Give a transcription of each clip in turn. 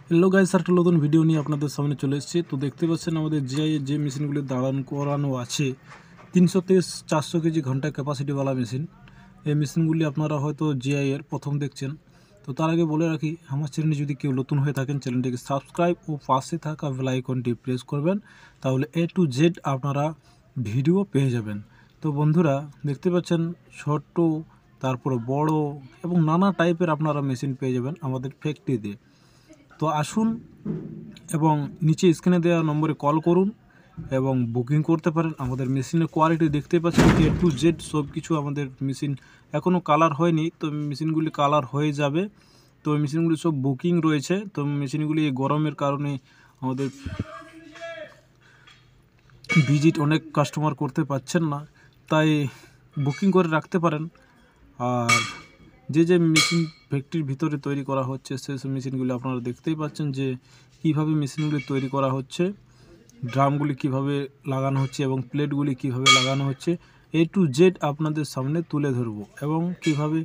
Hello guys, একটা নতুন video নিয়ে আপনাদের সামনে চলে এসেছি। তো দেখতে পাচ্ছেন আমাদের জিআই এর যে মেশিনগুলি দাঁড়ানো করানো আছে 300 থেকে 400 কেজি ঘন্টা ক্যাপাসিটিওয়ালা মেশিন। এই মেশিনগুলি আপনারা হয়তো জিআই এর প্রথম দেখছেন। তো তার আগে বলে রাখি, আমার চ্যানেলে যদি কেউ নতুন হয়ে থাকেন চ্যানেলটিকে সাবস্ক্রাইব ও পাশে থাকা বেল আইকনটি প্রেস করবেন, তাহলে A to Z আপনারা ভিডিও পেয়ে যাবেন। তো বন্ধুরা দেখতে পাচ্ছেন ছোট, তারপরে বড় এবং নানা টাইপের আপনারা মেশিন পেয়ে যাবেন আমাদের ফ্যাক্টরিতে। তো আসুন এবং নিচে স্ক্রিনে দেওয়া নম্বরে কল করুন এবং বুকিং করতে পারেন। আমাদের মেশিনের কোয়ালিটি দেখতে পাচ্ছেন, A to Z সব কিছু। আমাদের মেশিন এখনও কালার হয়নি, তো মেশিনগুলি কালার হয়ে যাবে। তো মেশিনগুলি সব বুকিং রয়েছে। তো মেশিনগুলি এই গরমের কারণে আমাদের ভিজিট অনেক কাস্টমার করতে পারছেন না, তাই বুকিং করে রাখতে পারেন। আর যে মেশিন ফ্যাক্টরির ভিতরে তৈরি করা হচ্ছে সেসব মেশিনগুলি আপনারা দেখতেই পাচ্ছেন যে কীভাবে মেশিনগুলি তৈরি করা হচ্ছে, ড্রামগুলি কিভাবে লাগানো হচ্ছে এবং প্লেটগুলি কিভাবে লাগানো হচ্ছে। A to Z আপনাদের সামনে তুলে ধরব এবং কিভাবে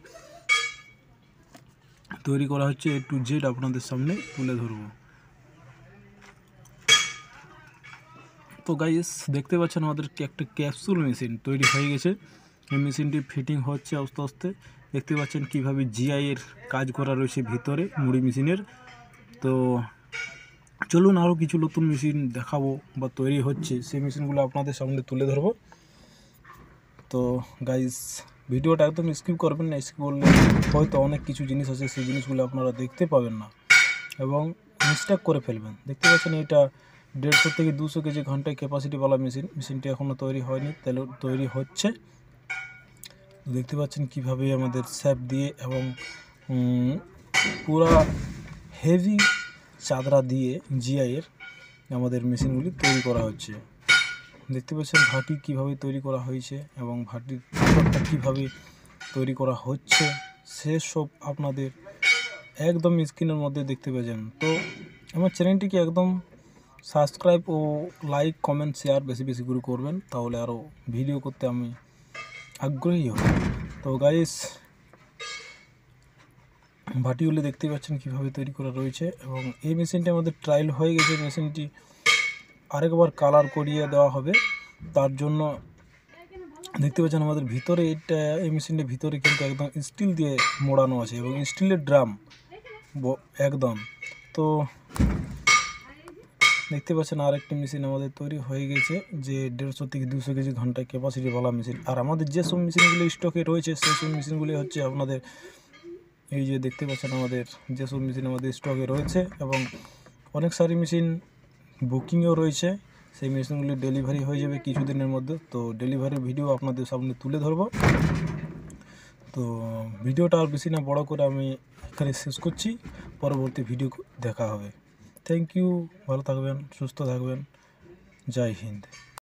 তৈরি করা হচ্ছে A to Z আপনাদের সামনে তুলে ধরব। তো গাইস দেখতে পাচ্ছেন আমাদের একটা ক্যাপসুল মেশিন তৈরি হয়ে গেছে। এই মেশিনটি ফিটিং হচ্ছে আস্তে আস্তে। দেখতে পাচ্ছেন কিভাবে জিআই এর কাজ করা রয়েছে ভিতরে মুড়ি মেশিনের। তো চলুন আরও কিছু নতুন মেশিন দেখাবো বা তৈরি হচ্ছে, সেই মেশিনগুলো আপনাদের সামনে তুলে ধরবো। তো গাইস ভিডিওটা একদম স্কিপ করবেন না, স্কিপ করলে হয়তো অনেক কিছু জিনিস আছে সেই জিনিসগুলো আপনারা দেখতে পাবেন না এবং মিস্টেক করে ফেলবেন। দেখতে পাচ্ছেন এটা 150 থেকে 200 কেজি ঘন্টায় ক্যাপাসিটিওয়ালা মেশিনটি এখনও তৈরি হয়নি, তাহলে তৈরি হচ্ছে। দেখতে পাচ্ছেন কিভাবে আমাদের স্যাপ দিয়ে এবং পুরা হেভি চাদরা দিয়ে জিআই এর আমাদের মেশিনগুলি তৈরি করা হচ্ছে। দেখতে পাচ্ছেন ভাটি কিভাবে তৈরি করা হয়েছে এবং ভাটির ভিতরটা কীভাবে তৈরি করা হচ্ছে সেসব আপনাদের একদম স্ক্রিনের মধ্যে দেখতে পাচ্ছেন। তো আমার চ্যানেলটিকে একদম সাবস্ক্রাইব ও লাইক কমেন্ট শেয়ার বেশি বেশি করে করবেন, তাহলে আরও ভিডিও করতে আমি আগ্রহী হব। তো গাইস ভাটিগুলি দেখতে পাচ্ছেন কীভাবে তৈরি করা রয়েছে এবং এই মেশিনটি আমাদের ট্রায়াল হয়ে গেছে। মেশিনটি আরেকবার কালার করিয়ে দেওয়া হবে, তার জন্য দেখতে পাচ্ছেন আমাদের ভিতরে এই মেশিনটির ভিতরে কিন্তু একদম স্টিল দিয়ে মোড়ানো আছে এবং স্টিলের ড্রাম একদম। তো দেখতে পাচ্ছেন আরেকটি মেশিন আমাদের তৈরি হয়ে গেছে, যে 150 থেকে 200 কেজি ঘন্টায় ক্যাপাসিটিওয়ালা মেশিন। আর আমাদের যেসব মেশিনগুলি স্টকে রয়েছে সেই সব মেশিনগুলি হচ্ছে আপনাদের এই যে দেখতে পাচ্ছেন আমাদের যেসব মেশিন আমাদের স্টকে রয়েছে এবং অনেক সারি মেশিন বুকিংও রয়েছে। সেই মেশিনগুলি ডেলিভারি হয়ে যাবে কিছুদিনের মধ্যে। তো ডেলিভারির ভিডিও আপনাদের সামনে তুলে ধরব। তো ভিডিওটা আর বেশি না বড় করে আমি এখানে শেষ করছি, পরবর্তী ভিডিও দেখা হবে। থ্যাংক ইউ, ভালো থাকবেন, সুস্থ থাকবেন, জয় হিন্দ।